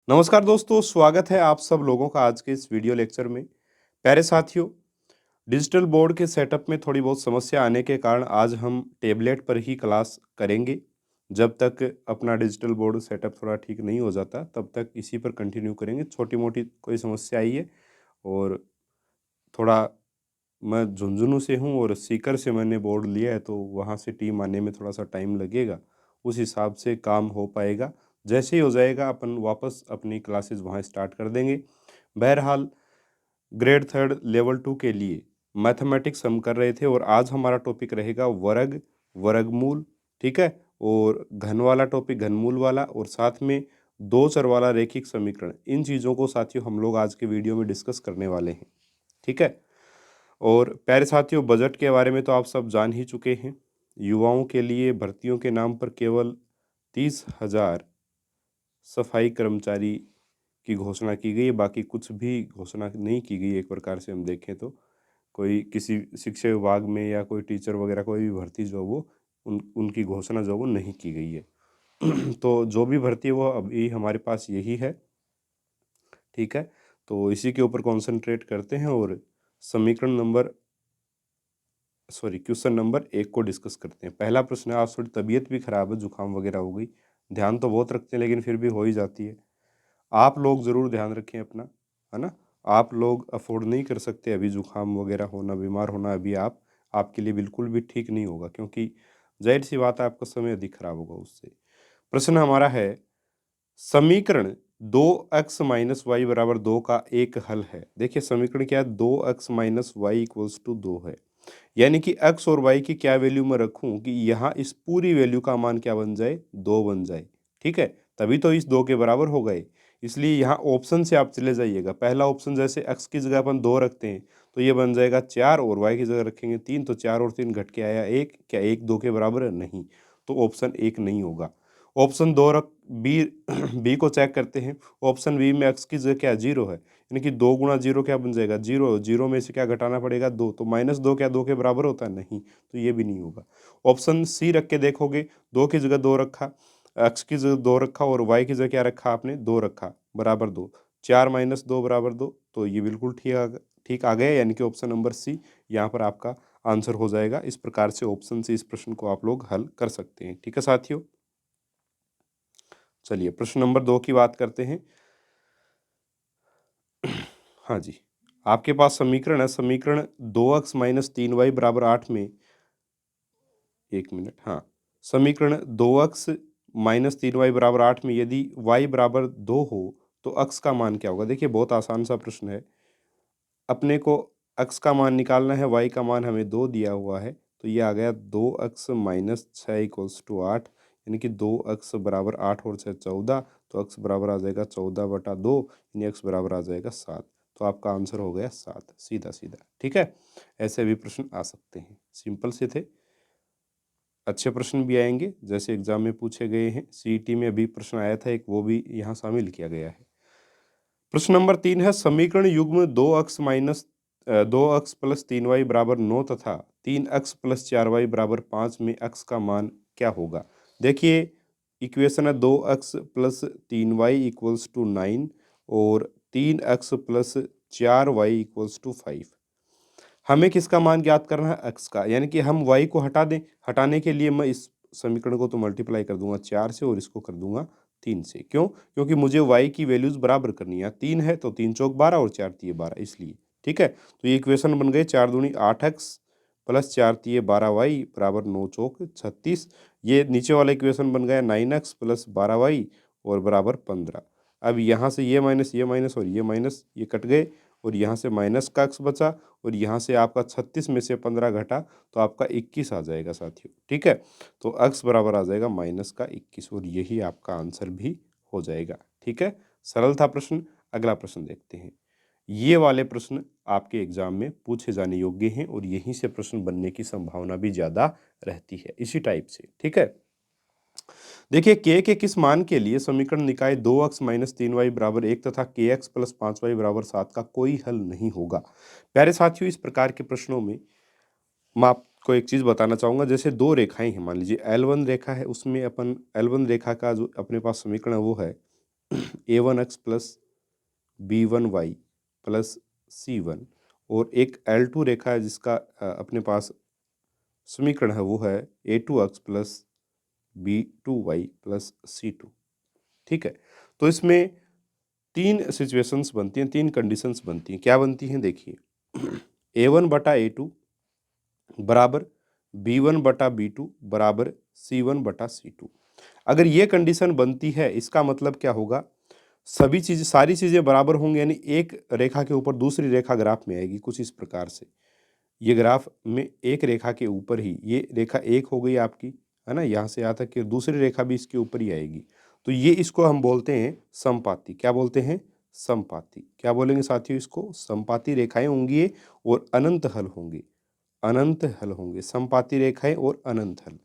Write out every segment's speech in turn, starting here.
नमस्कार दोस्तों, स्वागत है आप सब लोगों का आज के इस वीडियो लेक्चर में। प्यारे साथियों, डिजिटल बोर्ड के सेटअप में थोड़ी बहुत समस्या आने के कारण आज हम टैबलेट पर ही क्लास करेंगे। जब तक अपना डिजिटल बोर्ड सेटअप थोड़ा ठीक नहीं हो जाता, तब तक इसी पर कंटिन्यू करेंगे। छोटी-मोटी कोई समस्या आई है और थोड़ा मैं झुंझुनू से हूँ और सीकर से मैंने बोर्ड लिया है, तो वहाँ से टीम आने में थोड़ा-सा टाइम लगेगा। उस हिसाब से काम हो पाएगा। जैसे ही हो जाएगा अपन वापस अपनी क्लासेस वहाँ स्टार्ट कर देंगे। बहरहाल ग्रेड 3 लेवल 2 के लिए मैथमेटिक्स हम कर रहे थे और आज हमारा टॉपिक रहेगा वर्ग, वर्गमूल, ठीक है? और घन वाला टॉपिक घनमूल वाला और साथ में 2 चर वाला रैखिक समीकरण। इन चीज़ों को साथियों हम लोग आज के वीडियो में डिस्कस करने वाले हैं, ठीक है? और प्यारे साथियों, बजट के बारे में तो आप सब जान ही चुके हैं। युवाओं के लिए भर्तियों के नाम पर केवल 30,000 सफाई कर्मचारी की घोषणा की गई है, बाकी कुछ भी घोषणा नहीं की गई। एक प्रकार से हम देखें तो कोई किसी शिक्षा विभाग में या कोई टीचर वगैरह कोई भी भर्ती जो वो उनकी घोषणा जो वो नहीं की गई है। तो जो भी भर्ती है वो अभी हमारे पास यही है, ठीक है? तो इसी के ऊपर कॉन्संट्रेट करते हैं और समीकरण नंबर क्वेश्चन नंबर 1 को डिस्कस करते हैं। पहला प्रश्न है, आज थोड़ी तबीयत भी खराब है, जुकाम वगैरह हो गई। ध्यान तो बहुत रखते हैं लेकिन फिर भी हो ही जाती है। आप लोग ज़रूर ध्यान रखें अपना, है ना? आप लोग अफ़ोर्ड नहीं कर सकते अभी जुकाम वगैरह होना, बीमार होना अभी आपके लिए बिल्कुल भी ठीक नहीं होगा, क्योंकि ज़ाहिर-सी बात है आपका समय अधिक खराब होगा उससे। प्रश्न हमारा है, समीकरण 2x माइनस वाई बराबर 2 का एक हल है। देखिए समीकरण क्या है, 2x minus Y equals to 2 है। यानी कि x और y की क्या वैल्यू मैं रखूं कि यहाँ इस पूरी वैल्यू का मान क्या बन जाए, 2 बन जाए, ठीक है? तभी तो इस 2 के बराबर हो गए। इसलिए यहाँ ऑप्शन से आप चले जाइएगा। पहला ऑप्शन, जैसे x की जगह अपन 2 रखते हैं तो ये बन जाएगा 4 और y की जगह रखेंगे 3, तो 4 और 3 घट के आया 1। क्या 1 2 के बराबर है? नहीं। तो ऑप्शन 1 नहीं होगा। ऑप्शन 2 रख बी बी को चेक करते हैं। ऑप्शन बी में x की जगह क्या 0 है, यानी कि 2 गुणा 0 क्या बन जाएगा, 0। 0 में से क्या घटाना पड़ेगा, 2। तो -2 क्या 2 के बराबर होता है? नहीं। तो ये भी नहीं होगा। ऑप्शन सी रख के देखोगे, 2 की जगह 2 रखा, x की जगह 2 रखा और y की जगह क्या रखा आपने, 2 रखा, बराबर 2। 4 - 2 बराबर 2। तो ये बिल्कुल ठीक आ गया, यानी कि ऑप्शन नंबर सी यहाँ पर आपका आंसर हो जाएगा। इस प्रकार से ऑप्शन से इस प्रश्न को आप लोग हल कर सकते हैं, ठीक है साथियों? चलिए प्रश्न नंबर 2 की बात करते हैं। हाँ जी, आपके पास समीकरण है, समीकरण 2x माइनस 3y बराबर 8 में 1 मिनट, हाँ, समीकरण 2x माइनस 3y बराबर 8 में यदि y बराबर 2 हो तो x का मान क्या होगा? देखिए बहुत आसान सा प्रश्न है। अपने को x का मान निकालना है, y का मान हमें 2 दिया हुआ है, तो ये आ गया 2x माइनस 6 इक्वल्स टू 8, यानी कि 2x बराबर 8 और 6 14, तो x बराबर आ जाएगा 14/2, यानी x बराबर आ जाएगा 7। तो आपका आंसर हो गया 7, सीधा-सीधा, ठीक है? ऐसे भी प्रश्न आ सकते हैं, सिंपल से थे। अच्छे प्रश्न भी आएँगे, जैसे एग्ज़ाम में पूछे गए हैं, सीईटी में अभी प्रश्न आया था एक, वो भी यहाँ शामिल किया गया है। प्रश्न नंबर 3 है, समीकरण युग्म 2x प्लस 3y बराबर 9 तथा 3x प्लस 4y बराबर 5 में x का मान क्या होगा? देखिए इक्वेशन है 2x plus 3y equals to 9 और 3x plus 4y equals to 5। हमें किसका मान ज्ञात करना है? x का, यानी कि हम y को हटा दें। हटाने के लिए मैं इस समीकरण को तो मल्टीप्लाई कर दूंगा 4 से और इसको कर दूंगा 3 से। क्यों? क्योंकि मुझे y की वैल्यूज बराबर करनी है। 3 है तो 3 चौक 12 और 4 तिये 12, इसलिए, ठीक है? तो ये इक्वेशन बन गए 4 दूनी 8x प्लस 4 तिये 12y बराबर 9 चौक 36। ये नीचे वाला इक्वेशन बन गया 9x प्लस 12y और बराबर 15। अब यहाँ से ये माइनस और ये माइनस, ये कट गए और यहाँ से माइनस का x बचा और यहाँ से आपका 36 में से 15 घटा तो आपका 21 आ जाएगा साथियों, ठीक है? तो x बराबर आ जाएगा माइनस का 21 और यही आपका आंसर भी हो जाएगा, ठीक है? सरल था प्रश्न। अगला प्रश्न देखते हैं। ये वाले प्रश्न आपके एग्जाम में पूछे जाने योग्य हैं और यहीं से प्रश्न बनने की संभावना भी ज़्यादा रहती है, इसी टाइप से, ठीक है? देखिए k के किस मान के लिए समीकरण निकाय 2x माइनस 3y बराबर 1 तथा kx प्लस 5y बराबर 7 का कोई हल नहीं होगा। प्यारे साथियों, इस प्रकार के प्रश्नों में मैं आपको एक चीज़ बताना चाहूँगा। जैसे 2 रेखाएँ हैं, मान लीजिए L1 रेखा है, उसमें अपन L1 रेखा का जो अपने पास समीकरण है वो है A1x plus B1y plus C1 और एक L2 रेखा है जिसका अपने पास समीकरण है वो है A2x plus B2y plus C2। ठीक है, तो इसमें तीन सिचुएशंस बनती हैं, तीन कंडीशंस बनती हैं। क्या बनती हैं देखिए, A1 बटा A2 बराबर B1 बटा B2 बराबर C1 बटा C2। अगर ये कंडीशन बनती है इसका मतलब क्या होगा, सभी चीज़ सारी चीज़ें बराबर होंगी, यानी एक रेखा के ऊपर दूसरी रेखा ग्राफ में आएगी कुछ इस प्रकार से। ये ग्राफ में एक रेखा के ऊपर ही ये रेखा एक हो गई आपकी, है ना, यहाँ से यहाँ तक कि दूसरी रेखा भी इसके ऊपर ही आएगी। तो ये इसको हम बोलते हैं समपाती। क्या बोलते हैं? समपाती। क्या बोलेंगे साथियों इसको? समपाती रेखाएं होंगी ये और अनंत हल होंगे, अनंत हल होंगे, समपाती रेखाएं और अनंत हल।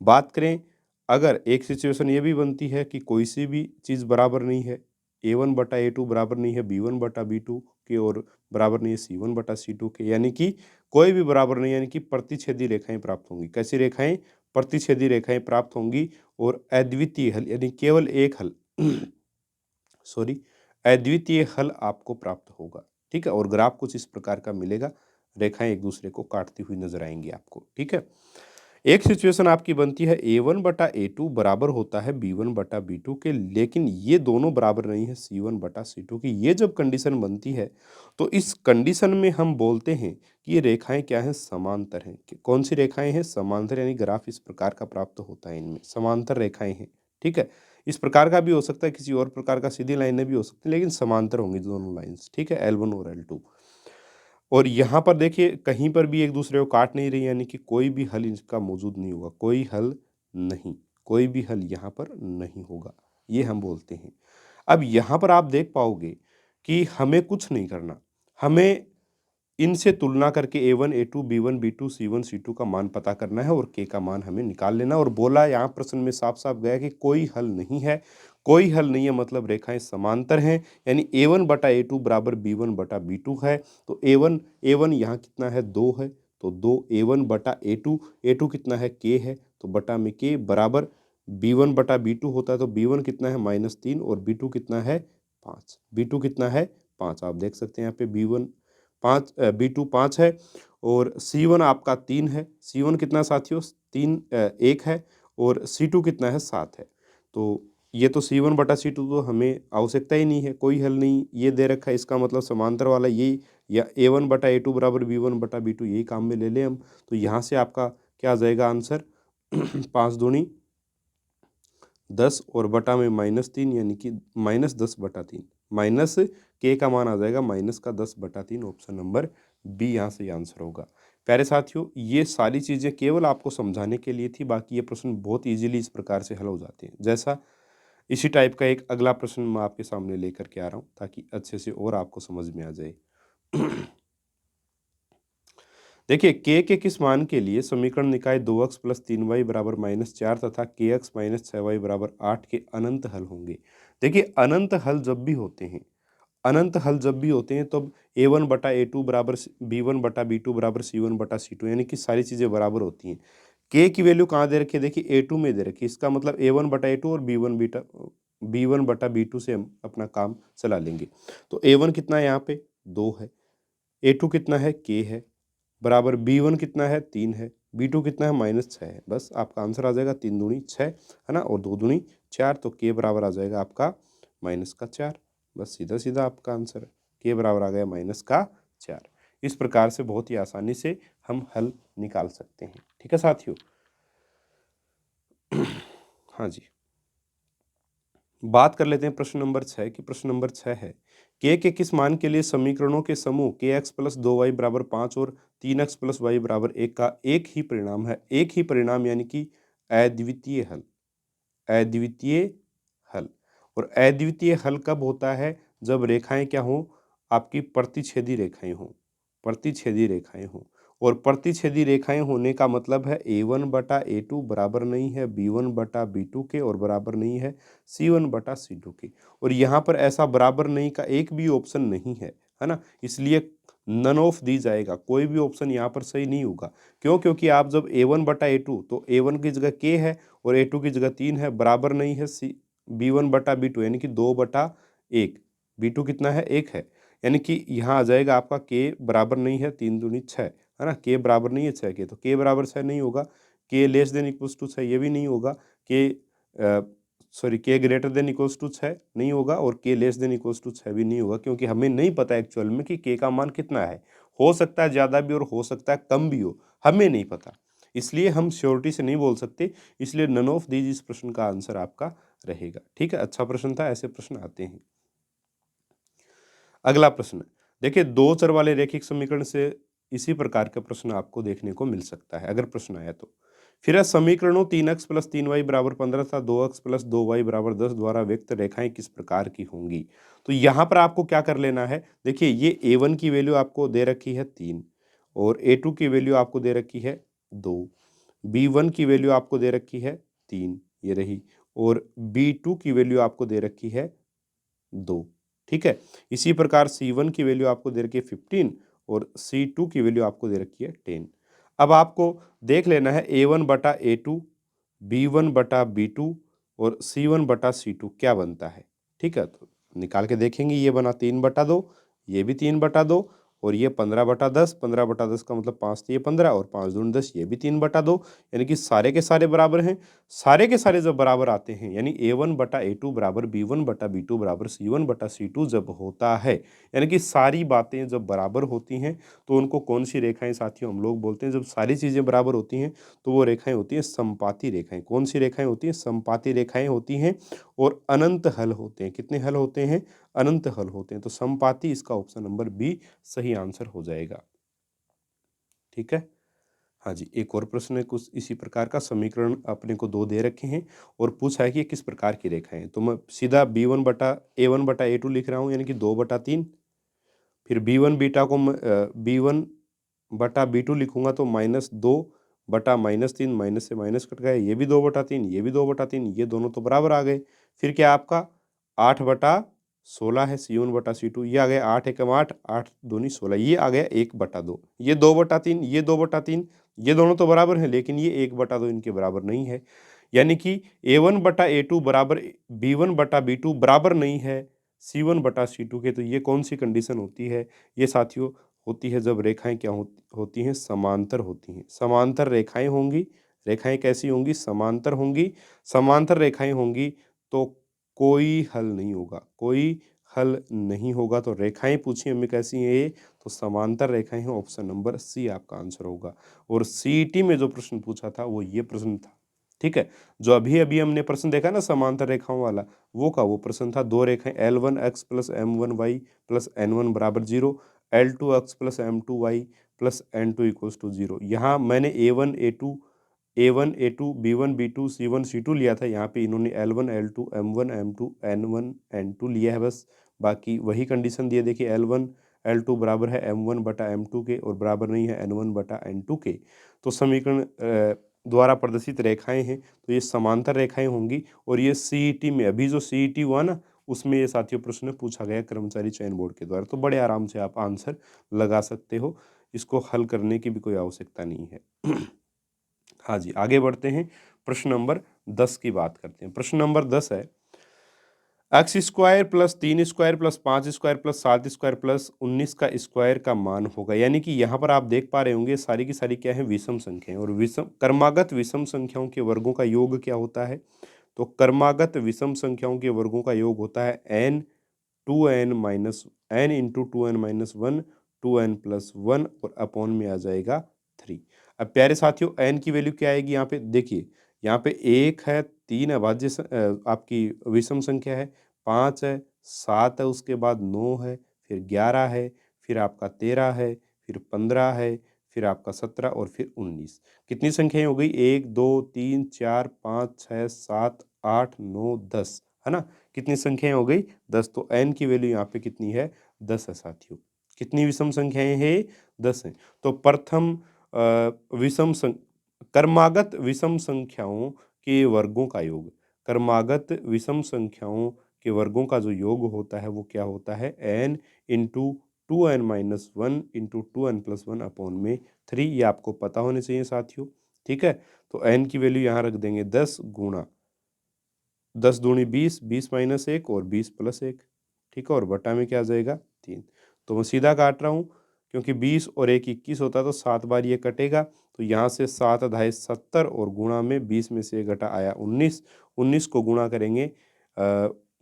बात करें अगर एक सिचुएशन ये भी बनती है कि कोई सी भी चीज़ बराबर नहीं है, A1 बटा A2 बराबर नहीं है B1 बटा B2 के और बराबर नहीं है C1 बटा C2 के, यानी कि कोई भी बराबर नहीं, यानी कि प्रतिच्छेदी रेखाएं प्राप्त होंगी। कैसी रेखाएं? प्रतिच्छेदी रेखाएं प्राप्त होंगी और अद्वितीय हल यानी केवल एक हल सॉरी अद्वितीय हल आपको प्राप्त होगा। ठीक है, और ग्राफ कुछ इस प्रकार का मिलेगा, रेखाएं एक दूसरे को काटती हुई नजर आएंगी आपको। ठीक है, एक सिचुएशन आपकी बनती है A1 बटा A2 बराबर होता है B1 बटा B2 के, लेकिन ये दोनों बराबर नहीं है C1 बटा C2 की। ये जब कंडीशन बनती है तो इस कंडीशन में हम बोलते हैं कि ये रेखाएं क्या हैं? समांतर हैं। कौन सी रेखाएं हैं? समांतर, यानी ग्राफ इस प्रकार का प्राप्त होता है, इनमें समांतर रेखाएं हैं। ठीक है, इस प्रकार का भी हो सकता है, किसी और प्रकार का सीधी लाइनें भी हो सकती है, लेकिन समांतर होंगी दोनों लाइन्स। ठीक है, L1 और L2। और यहाँ पर देखिए कहीं पर भी एक दूसरे को काट नहीं रही, यानी कि कोई भी हल इसका मौजूद नहीं होगा, कोई हल नहीं, कोई भी हल यहाँ पर नहीं होगा, ये हम बोलते हैं। अब यहाँ पर आप देख पाओगे कि हमें कुछ नहीं करना, हमें इनसे तुलना करके A1, A2, B1, B2, C1, C2 का मान पता करना है और K का मान हमें निकाल लेना। और बोला यहाँ प्रश्न में साफ-साफ गया कि कोई हल नहीं है, कोई हल नहीं है मतलब रेखाएं समांतर हैं, यानी A1 बटा A2 बराबर B1 बटा B2 है। तो A1 यहाँ कितना है? 2 है, तो 2 A1 बटा A2, A2 कितना है? K है, तो बटा में K बराबर B1 बटा B2 होता है, तो B1 कितना है? -3 और B2 कितना है? 5। B2 कितना है? 5। आप देख सकते हैं यहाँ पे B1 5 B2 5 है और C1 आपका 3 है। C1 कितना है साथियों? 1 है और C2 कितना है? 7 है। तो ये तो C1 बटा C2 तो हमें आवश्यकता ही नहीं है, कोई हल नहीं ये दे रखा है, इसका मतलब समांतर वाला यही, या A1 बटा A2 बराबर B1 बटा B2 यही काम में ले लें हम। तो यहाँ से आपका क्या आ जाएगा आंसर? 5 दूनी 10 और बटा में -3, यानी कि -10 बटा 3, माइनस के का मान आ जाएगा माइनस का 10 बटा 3। ऑप्शन नंबर बी यहाँ से आंसर होगा। प्यारे साथियों, ये सारी चीज़ें केवल आपको समझाने के लिए थी, बाकी ये प्रश्न बहुत इजीली इस प्रकार से हल हो जाते हैं। जैसा इसी टाइप का एक अगला प्रश्न मैं आपके सामने लेकर के आ रहा हूँ ताकि अच्छे से और आपको समझ में आ जाए। देखिए k के किस मान के लिए समीकरण निकाय 2x प्लस 3y बराबर -4 तथा kx माइनस 6y बराबर 8 के अनंत हल होंगे। देखिए अनंत हल जब भी होते हैं, अनंत हल जब भी होते हैं तब A1 बटा A2 बराबर B1 बटा B2 बराबर C1 बटा C2, यानी कि सारी चीज़ें बराबर होती हैं। k की वैल्यू कहाँ दे रखी है? देखिए A2 में दे रखी है, इसका मतलब A1 बटा A2 और B1 बटा B2 से हम अपना काम चला लेंगे। तो A1 कितना है यहाँ पे? 2 है, A2 कितना है? K है, बराबर B1 कितना है? 3 है, B2 कितना है? -6 है। बस आपका आंसर आ जाएगा 3 दूनी 6, है ना, और 2 दूनी 4, तो K बराबर आ जाएगा आपका -4। बस सीधा-सीधा आपका आंसर है, K बराबर आ गया -4। इस प्रकार से बहुत ही आसानी से हम हल निकाल सकते हैं। ठीक है साथियों? हाँ जी। बात कर लेते हैं प्रश्न नंबर 6 की। प्रश्न नंबर 6 है, के किस मान के लिए समीकरणों के समूह kx प्लस 2y बराबर 5 और 3x प्लस y बराबर 1 का एक ही परिणाम है? एक ही परिणाम यानी कि अद्वितीय हल, अद्वितीय हल। और अद्वितीय हल कब होता है? जब रेखाएं क्या हों? आपकी प्रतिच्छेदी रेखाएं हों, प्रतिच्छेदी रेखाएं हों। और प्रतिच्छेदी रेखाएं होने का मतलब है A1 बटा A2 बराबर नहीं है B1 बटा B2 के और बराबर नहीं है C1 बटा C2 के। और यहाँ पर ऐसा बराबर नहीं का एक भी ऑप्शन नहीं है ना? इसलिए नन ऑफ दी जाएगा, कोई भी ऑप्शन यहाँ पर सही नहीं होगा। क्यों? क्योंकि आप जब A1 बटा A2, तो A1 की जगह K है और A2 की जगह 3 है, बराबर नहीं है B1/B2 यानी कि 2/1। B2 कितना है? 1 है। यानी कि यहाँ आ जाएगा आपका k बराबर नहीं है 3 दूनी 6, है ना? k बराबर नहीं है 6 के, तो k बराबर 6 नहीं होगा। k less than equals to 6 ये भी नहीं होगा। k greater than equals to 6 नहीं होगा और k less than equals to 6 भी नहीं होगा, क्योंकि हमें नहीं पता एक्चुअल में कि k का मान कितना है। हो सकता है ज़्यादा भी और हो सकता है कम भी हो, हमें नहीं पता। इसलिए हम श्योरिटी से नहीं बोल सकते, इसलिए नन ऑफ दीज इस प्रश्न का आंसर आपका रहेगा। ठीक है, अच्छा प्रश्न था, ऐसे प्रश्न आते हैं। अगला प्रश्न, देखिए 2 चर वाले रैखिक समीकरण से इसी प्रकार का प्रश्न आपको देखने को मिल सकता है, अगर प्रश्न आया तो। फिर समीकरणों 3x + 3y = 15 तथा 2x + 2y = 10 द्वारा व्यक्त रेखाएं किस प्रकार की होंगी? तो यहाँ पर आपको क्या कर लेना है, देखिए ये a1 की वैल्यू आपको दे रखी है 3 और a2 की वैल्यू आपको दे रखी है 2, b1 की वैल्यू आपको दे रखी है 3 ये रही, और b2 की वैल्यू आपको दे रखी है 2। ठीक है, इसी प्रकार C1 की वैल्यू आपको दे रखी है 15 और C2 की वैल्यू आपको दे रखी है 10। अब आपको देख लेना है A1/A2, B1/B2 और C1/C2 क्या बनता है। ठीक है, तो निकाल के देखेंगे, ये बना 3/2, ये भी 3/2 और ये 15/10, 15/10 का मतलब 5 तो ये 15 और 5 दूनी 10, ये भी 3/2, यानी कि सारे के सारे बराबर हैं। सारे के सारे जब बराबर आते हैं, यानी A1/A2 = B1/B2 = C1/C2 जब होता है, यानी कि सारी बातें जब बराबर होती हैं, तो उनको कौन सी रेखाएं साथियों हम लोग बोलते हैं? जब सारी चीज़ें बराबर होती हैं, तो वो रेखाएं होती हैं समपाती रेखाएं। कौन सी रेखाएं होती हैं? समपाती रेखाएं होती हैं और अनंत हल होते हैं। कितने हल होते हैं? अनंत हल होते हैं। तो समपाती, इसका ऑप्शन नंबर बी सही आंसर हो जाएगा। ठीक है, हाँ जी, एक और प्रश्न है कुछ इसी प्रकार का। समीकरण अपने को 2 दे रखे हैं और पूछा है कि ये किस प्रकार की रेखाएं हैं। तो मैं सीधा A1/A2 लिख रहा हूँ, यानी कि 2/3। फिर B1 बीटा को B1/B2 लिखूंगा तो -2/-3, माइनस से माइनस कट गए, ये भी 2/3, ये भी 2/3, ये दोनों तो बराबर आ गए। फिर क्या आपका 8/16 है C1/C2, ये आ गया 8 एकम 8, 8 दूनी 16, ये आ गया 1/2। ये 2/3, ये 2/3, ये दोनों तो बराबर हैं, लेकिन ये 1/2 इनके बराबर नहीं है। यानी कि A1/A2 बराबर B1/B2 बराबर नहीं है C1/C2 के। तो ये कौन सी कंडीशन होती है? ये साथियों होती है जब रेखाएं क्या होती हैं? समांतर होती हैं। समांतर रेखाएं होंगी। रेखाएं कैसी होंगी? समांतर होंगी। समांतर रेखाएं होंगी तो कोई हल नहीं होगा, कोई हल नहीं होगा। तो रेखाएं पूछी हमें कैसी हैं? ये तो समांतर रेखाएं हैं, ऑप्शन नंबर सी आपका आंसर होगा। और सीईटी में जो प्रश्न पूछा था वो ये प्रश्न था। ठीक है, जो अभी अभी हमने प्रश्न देखा ना समांतर रेखाओं वाला, वो प्रश्न था। 2 रेखाएं L1x + M1y + N1 = 0, L2x + M2y + N2 = 0। यहाँ मैंने A1 A2 B1 B2 C1 C2 लिया था, यहाँ पे इन्होंने L1 L2 M1 M2 N1 N2 लिया है बस। बाकी वही कंडीशन दिए, देखिए L1 L2 बराबर है M1/M2 के और बराबर नहीं है N1/N2 के। तो समीकरण द्वारा प्रदर्शित रेखाएं हैं, तो ये समांतर रेखाएं होंगी। और ये सीईटी में, अभी जो सीईटी हुआ ना, उसमें ये साथियों प्रश्न पूछा गया कर्मचारी चयन बोर्ड के द्वारा। तो बड़े आराम से आप आंसर लगा सकते हो, इसको हल करने की भी कोई आवश्यकता नहीं है। हाँ जी, आगे बढ़ते हैं, प्रश्न नंबर 10 की बात करते हैं। प्रश्न नंबर 10 है, x² + 3² + 5² + 7² + 19 का स्क्वायर का मान होगा। यानी कि यहाँ पर आप देख पा रहे होंगे सारी की सारी क्या है? विषम संख्याएं। और क्रमागत विषम संख्याओं के वर्गों का योग क्या होता है? तो क्रमागत विषम संख्याओं के वर्गों का योग होता है n × 2n-1, 2n + 1 और अपॉन में आ जाएगा 3। अब प्यारे साथियों n की वैल्यू क्या आएगी? यहाँ पे देखिए, यहाँ पे 1 है, 3 अभाज्य आपकी विषम संख्या है, 5 है, 7 है, उसके बाद 9 है, फिर 11 है, फिर आपका 13 है, फिर 15 है, फिर आपका 17 और फिर 19। कितनी संख्याएं हो गई? 1 2 3 4 5 6 7 8 9 10, है ना? कितनी संख्याएं हो गई? 10। तो n की वैल्यू यहाँ पे कितनी है? 10 है साथियों। कितनी विषम संख्याएं हैं? 10 हैं। तो प्रथम क्रमागत विषम संख्याओं के वर्गों का योग, क्रमागत विषम संख्याओं के वर्गों का जो योग होता है वो क्या होता है? n × 2n-1 × 2n + 1 अपॉन में 3। ये आपको पता होने चाहिए साथियों। ठीक है, तो n की वैल्यू यहाँ रख देंगे 10 गुणा 10 दूनी 20, 20 माइनस 1 और 20 प्लस 1, ठीक है, और बटा में क्या आ जाएगा 3। तो मैं सीधा काट रहा हूँ क्योंकि 20 और 1 21 होता है, तो 7 बार ये कटेगा, तो यहाँ से 7 अधाई 70 और गुणा में 20 में से घटा आया 19, 19 को गुणा करेंगे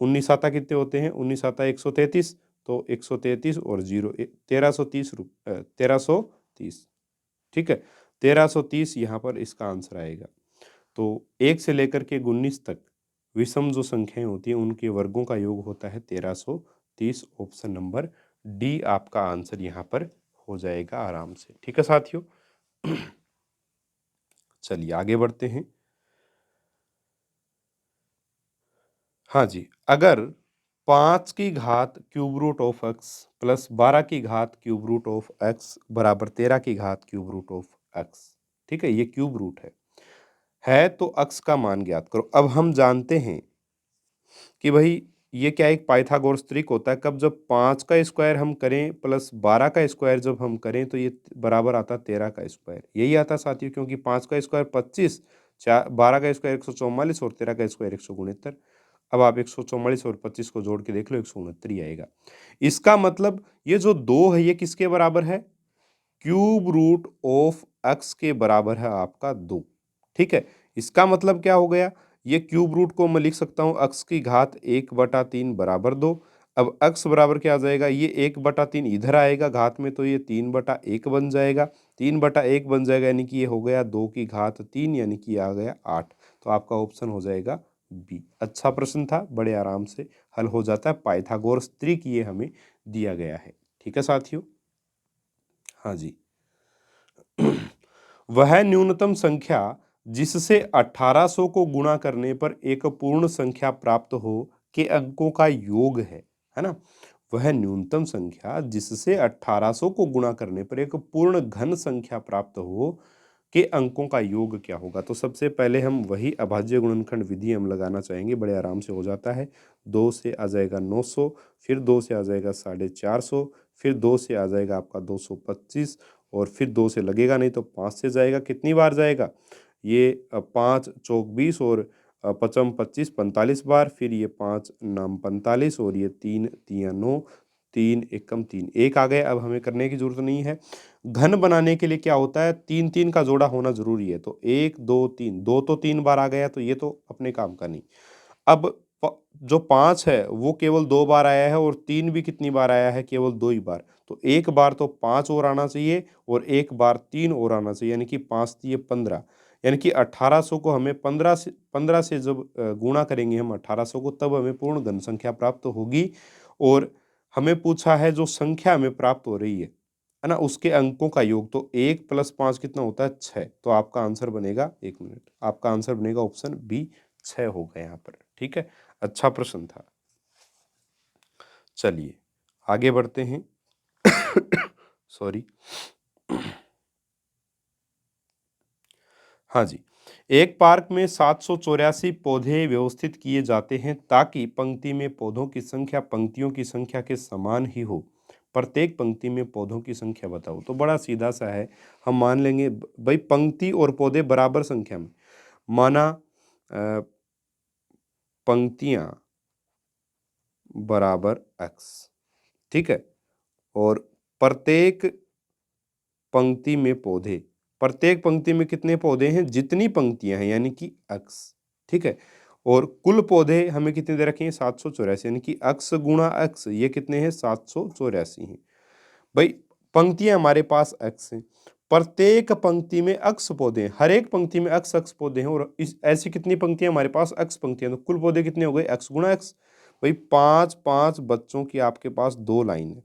19 आता कितने होते हैं, 19 आता 133, तो 133 और 0 1330 1330, ठीक है, 1330 यहाँ पर इसका आंसर आएगा। तो 1 से लेकर के 19 तक विषम जो संख्याएं होती हैं उनके वर्गों का योग होता है 1330। ऑप्शन नंबर डी आपका आंसर यहाँ पर हो जाएगा आराम से, ठीक है साथियों। चलिए आगे बढ़ते हैं। हाँ जी, अगर 5 की घात cube root of x plus 12 की घात क्यूब रूट ऑफ एक्स बराबर 13 की घात क्यूब रूट ऑफ एक्स, ठीक है, ये क्यूब रूट है तो एक्स का मान ज्ञात करो। अब हम जानते हैं कि भाई ये क्या एक पाइथागोरस ट्रिक होता है, कब जब 5 का स्क्वायर हम करें प्लस 12 का स्क्वायर जब हम करें तो ये बराबर आता 13 का स्क्वायर, यही आता साथियों, क्योंकि 5 का स्क्वायर 25, 12 का स्क्वायर 144 और 13 का स्क्वायर 169। अब आप 144 और 25 को जोड़ के देख लो, 169 ही आएगा। इसका मतलब ये जो 2 है ये किसके बराबर है, क्यूब रूट ऑफ एक्स के बराबर है आपका 2, ठीक है। इसका मतलब क्या हो गया, ये क्यूब रूट को मैं लिख सकता हूँ एक्स की घात 1/3 बराबर 2। अब एक्स बराबर क्या आ जाएगा, ये 1/3 इधर आएगा घात में, तो ये 3/1 बन जाएगा, 3/1 बन जाएगा, यानी कि ये हो गया 2 की घात 3, यानी कि आ गया 8। तो आपका ऑप्शन हो जाएगा बी। अच्छा प्रश्न था, बड़े आराम से हल हो जाता है, पाइथागोरस त्रिक ये हमें दिया गया है, ठीक है साथियों। हाँ जी। वह न्यूनतम संख्या जिससे 1800 को गुणा करने पर एक पूर्ण संख्या प्राप्त हो के अंकों का योग है ना। वह न्यूनतम संख्या जिससे 1800 को गुणा करने पर एक पूर्ण घन संख्या प्राप्त हो के अंकों का योग क्या होगा। तो सबसे पहले हम वही अभाज्य गुणनखंड विधि हम लगाना चाहेंगे, बड़े आराम से हो जाता है। 2 से आ जाएगा 900, फिर 2 से आ जाएगा 450, फिर 2 से आ जाएगा आपका 225, और फिर 2 से लगेगा नहीं तो 5 से जाएगा। कितनी बार जाएगा ये, 5 चौक 20 और पचम 25, 45 बार, फिर ये 5 नाम 45 और ये 3 तिया 9, 3 एकम 3, 1 आ गए। अब हमें करने की जरूरत नहीं है। घन बनाने के लिए क्या होता है, 3 3 का जोड़ा होना जरूरी है, तो 1 2 3, 2 तो 3 बार आ गया, तो ये तो अपने काम का नहीं। अब जो 5 है वो केवल 2 बार आया है, और 3 भी कितनी बार आया है, केवल 2 ही बार, तो एक बार तो 5 और आना चाहिए और एक बार 3 और आना चाहिए, यानी कि 5 3 15, यानी कि 1800 को हमें 15 से जब गुणा करेंगे हम 1800 को, तब हमें पूर्ण घन संख्या प्राप्त होगी। और हमें पूछा है जो संख्या हमें प्राप्त हो रही है ना, उसके अंकों का योग, तो 1 + 5 कितना होता है 6, तो आपका आंसर बनेगा, 1 मिनट, आपका आंसर बनेगा ऑप्शन बी 6 होगा यहाँ पर, ठीक है। अच्छा प्रश्न था। चलिए आगे बढ़ते हैं। सॉरी। हाँ जी, एक पार्क में 784 पौधे व्यवस्थित किए जाते हैं ताकि पंक्ति में पौधों की संख्या पंक्तियों की संख्या के समान ही हो। प्रत्येक पंक्ति में पौधों की संख्या बताओ। तो बड़ा सीधा सा है, हम मान लेंगे भाई पंक्ति और पौधे बराबर संख्या में, माना पंक्तियां बराबर x, ठीक है, और प्रत्येक पंक्ति में पौधे, प्रत्येक पंक्ति में कितने पौधे हैं, जितनी पंक्तियां हैं, यानी कि x, ठीक है, और कुल पौधे हमें कितने दे रखे हैं 784, यानी कि x गुणा x, ये कितने हैं 784 हैं। भाई पंक्तियां हमारे पास x हैं, प्रत्येक पंक्ति में x पौधे हैं, हर एक पंक्ति में x x पौधे हैं, और इस ऐसी कितनी पंक्तियां हमारे पास x पंक्तियां, तो कुल पौधे कितने हो गए x गुणा x। भाई 5 5 बच्चों की आपके पास 2 लाइन है,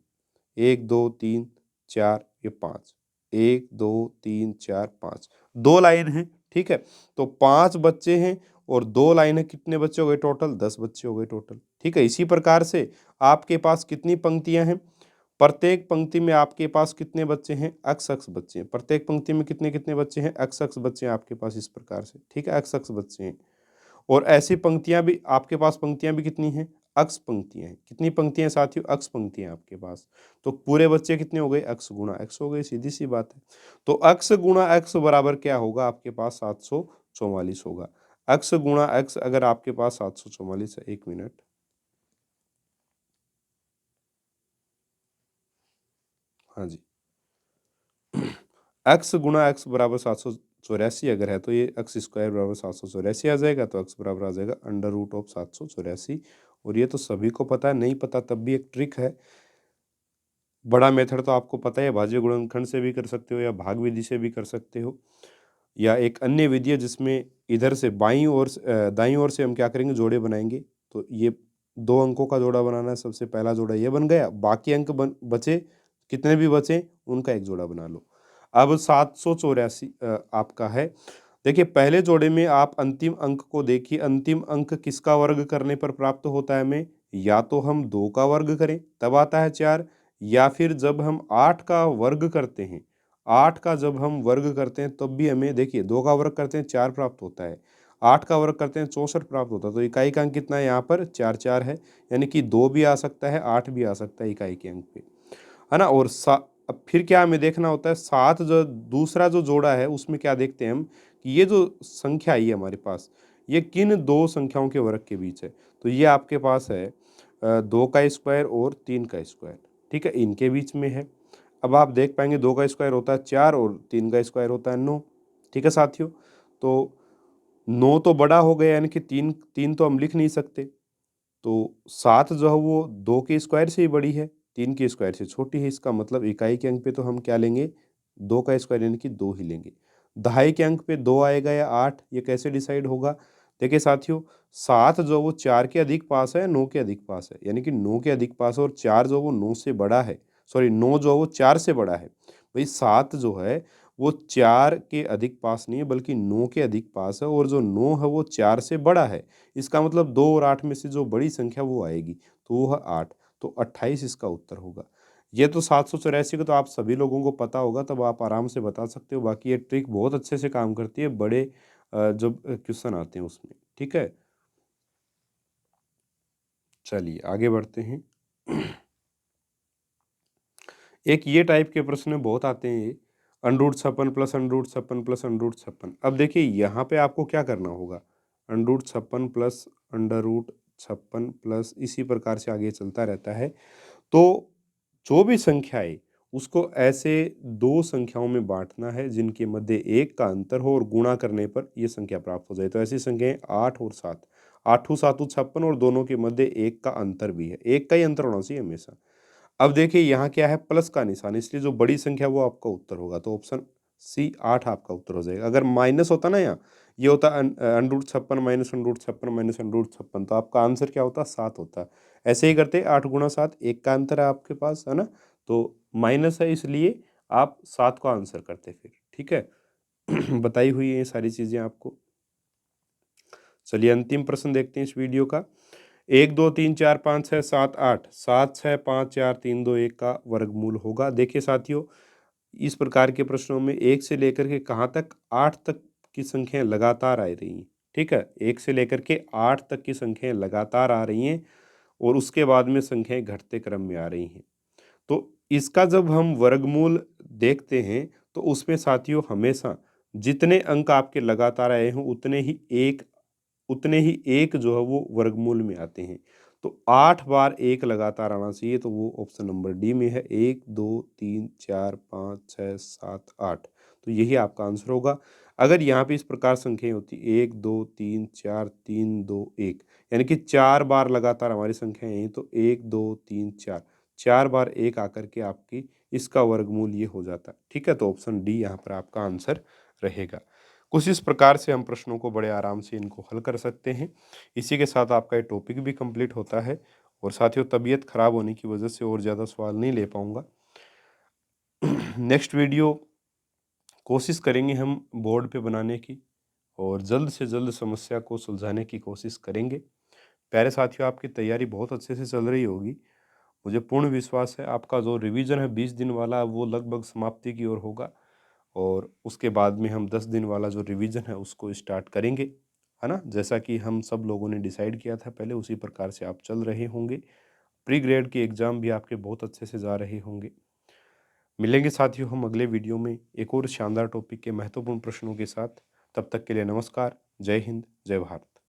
1 2 3 4, ये 5, 1 2 3 4 5, 2 लाइन है, ठीक है। तो 5 बच्चे हैं और 2 लाइन है, कितने बच्चे हो गए टोटल, 10 बच्चे हो गए टोटल, ठीक है। इसी प्रकार से आपके पास कितनी पंक्तियां हैं, प्रत्येक पंक्ति में आपके पास कितने बच्चे हैं, एक्स एक्स बच्चे हैं, प्रत्येक पंक्ति में कितने कितने बच्चे हैं, एक्स एक्स बच्चे हैं आपके पास, इस प्रकार से, ठीक है, एक्स एक्स बच्चे हैं। और ऐसी पंक्तियां भी आपके पास, पंक्तियां भी कितनी हैं, अक्स पंक्तियां हैं। कितनी पंक्तियां साथियों, अक्स पंक्तियां आपके पास, तो पूरे बच्चे कितने हो गए, अक्स गुणा एक्स हो गए, सीधी सी बात है। तो अक्स गुणा एक्स बराबर क्या होगा आपके पास 744 होगा। x गुणा x अगर आपके पास 744 है, 1 मिनट, हाँ जी, x गुणा x बराबर 784 अगर है तो ये x स्क्वायर बराबर 784 आ जाएगा, तो x बराबर आ जाएगा अंडर रूट ऑफ 784। और ये तो सभी को पता है, नहीं पता तब भी एक ट्रिक है। बड़ा मेथड तो आपको पता है, भाज्य गुणनखंड से भी कर सकते हो या भाग विधि से भी कर सकते हो, या एक अन्य विधि है जिसमें इधर से बाईं ओर दाईं ओर से हम क्या करेंगे, जोड़े बनाएंगे। तो ये 2 अंकों का जोड़ा बनाना है, सबसे पहला जोड़ा ये बन गया, बाकी अंक बचे, कितने भी बचे उनका एक जोड़ा बना लो। अब 784 आपका है। देखिए पहले जोड़े में आप अंतिम अंक को देखिए, अंतिम अंक किसका वर्ग करने पर प्राप्त होता है हमें, या तो हम 2 का वर्ग करें तब आता है 4, या फिर जब हम 8 का वर्ग करते हैं, 8 का जब हम वर्ग करते हैं तब भी हमें देखिए 2 का वर्ग करते हैं 4 प्राप्त होता है, 8 का वर्ग करते हैं 64 प्राप्त होता है। तो इकाई का अंक कितना है यहाँ पर, 4 4 है, यानी कि 2 भी आ सकता है, 8 भी आ सकता है इकाई के अंक पे, है ना। और अब फिर क्या हमें देखना होता है, 7 जो दूसरा जो जोड़ा है उसमें क्या देखते हैं हम कि ये जो संख्या आई है हमारे पास, ये किन 2 संख्याओं के वर्ग के बीच है। तो ये आपके पास है 2 का स्क्वायर और 3 का स्क्वायर, ठीक है, इनके बीच में है। अब आप देख पाएंगे 2 का स्क्वायर होता है 4 और 3 का स्क्वायर होता है 9, ठीक है साथियों। तो 9 तो बड़ा हो गया, यानी कि 3 3 तो हम लिख नहीं सकते। तो 7 जो है वो 2 के स्क्वायर से ही बड़ी है, 3 के स्क्वायर से छोटी है। इसका मतलब इकाई के अंक पे तो हम क्या लेंगे, 2 का स्क्वायर यानी कि 2 ही लेंगे। दहाई के अंक पे 2 आएगा या 8, ये कैसे डिसाइड होगा। देखिए साथियों, 7 जो वो 4 के अधिक पास है, 9 के अधिक पास है, यानी कि 9 के अधिक पास है, और 4 जो वो 9 से बड़ा है, सॉरी 9 जो है वो 4 से बड़ा है। भाई 7 जो है वो 4 के अधिक पास नहीं है बल्कि 9 के अधिक पास है, और जो 9 है वो 4 से बड़ा है। इसका मतलब 2 और 8 में से जो बड़ी संख्या वो आएगी, तो वो है 8, तो 28 इसका उत्तर होगा। ये तो 784 का तो आप सभी लोगों को पता होगा, तब आप आराम से बता सकते हो। बाकी ये ट्रिक बहुत अच्छे से काम करती है बड़े जब क्वेश्चन आते हैं उसमें, ठीक है। चलिए आगे बढ़ते हैं। एक ये टाइप के प्रश्न बहुत आते हैं, ये under root 56 plus under root 56 plus under root 56। अब देखिए यहाँ पे आपको क्या करना होगा, under root 56 plus under root 56 plus इसी प्रकार से आगे चलता रहता है। तो जो भी संख्या है उसको ऐसे 2 संख्याओं में बांटना है जिनके मध्य 1 का अंतर हो, और गुणा करने पर ये संख्या प्राप्त हो जाए। तो ऐसी संख्याएं 8 और 7, 8 7 56, और दोनों के मध्य 1 का अंतर भी है, 1 का ही अंतर होना चाहिए हमेशा। अब देखिए यहाँ क्या है, प्लस का निशान, इसलिए जो बड़ी संख्या वो आपका उत्तर होगा, तो ऑप्शन सी 8 आपका उत्तर हो जाएगा। अगर माइनस होता ना यहाँ, ये होता under root 56 minus under root 56 minus under root 56, तो आपका आंसर क्या होता, 7 होता। ऐसे ही करते 8 गुणा 7, 1 का अंतर है आपके पास, है ना, तो माइनस है इसलिए आप 7 का आंसर करते फिर, ठीक है। बताई हुई है ये सारी चीजें आपको। चलिए अंतिम प्रश्न देखते हैं इस वीडियो का। 1 2 3 4 5 6 7 8, 7 6 5 4 3 2 1 का वर्गमूल होगा। देखिए साथियों, इस प्रकार के प्रश्नों में 1 से लेकर के कहाँ तक, 8 तक की संख्याएं लगातार आ रही हैं, ठीक है। 1 से लेकर के 8 तक की संख्याएं लगातार आ रही हैं, और उसके बाद में संख्याएं घटते क्रम में आ रही हैं। तो इसका जब हम वर्गमूल देखते हैं तो उसमें साथियों हमेशा जितने अंक आपके लगातार आए हों उतने ही एक जो है वो वर्गमूल में आते हैं। तो 8 बार 1 लगातार आना चाहिए, तो वो ऑप्शन नंबर डी में है, 1 2 3 4 5 6 7 8। तो यही आपका आंसर होगा। अगर यहाँ पे इस प्रकार संख्याएं होती 1 2 3 4 3 2 1, यानी कि 4 बार लगातार हमारी संख्याएं हैं, तो 1 2 3 4, 4 बार 1 आकर के आपकी इसका वर्गमूल ये हो जाता है, ठीक है। तो ऑप्शन डी यहाँ पर आपका आंसर रहेगा। कुछ इस प्रकार से हम प्रश्नों को बड़े आराम से इनको हल कर सकते हैं। इसी के साथ आपका ये टॉपिक भी कंप्लीट होता है, और साथियों तबीयत खराब होने की वजह से और ज़्यादा सवाल नहीं ले पाऊंगा। नेक्स्ट वीडियो कोशिश करेंगे हम बोर्ड पे बनाने की, और जल्द से जल्द समस्या को सुलझाने की कोशिश करेंगे। प्यारे साथियों, आपकी तैयारी बहुत अच्छे से चल रही होगी। मुझे पूर्ण विश्वास है आपका जो रिवीजन है 20 दिन वाला वो लगभग समाप्ति की ओर होगा, और उसके बाद में हम 10 दिन वाला जो रिवीजन है उसको स्टार्ट करेंगे, है ना। जैसा कि हम सब लोगों ने डिसाइड किया था पहले, उसी प्रकार से आप चल रहे होंगे। प्री ग्रेड के एग्ज़ाम भी आपके बहुत अच्छे से जा रहे होंगे। मिलेंगे साथियों हम अगले वीडियो में एक और शानदार टॉपिक के महत्वपूर्ण प्रश्नों के साथ। तब तक के लिए नमस्कार। जय हिंद, जय भारत।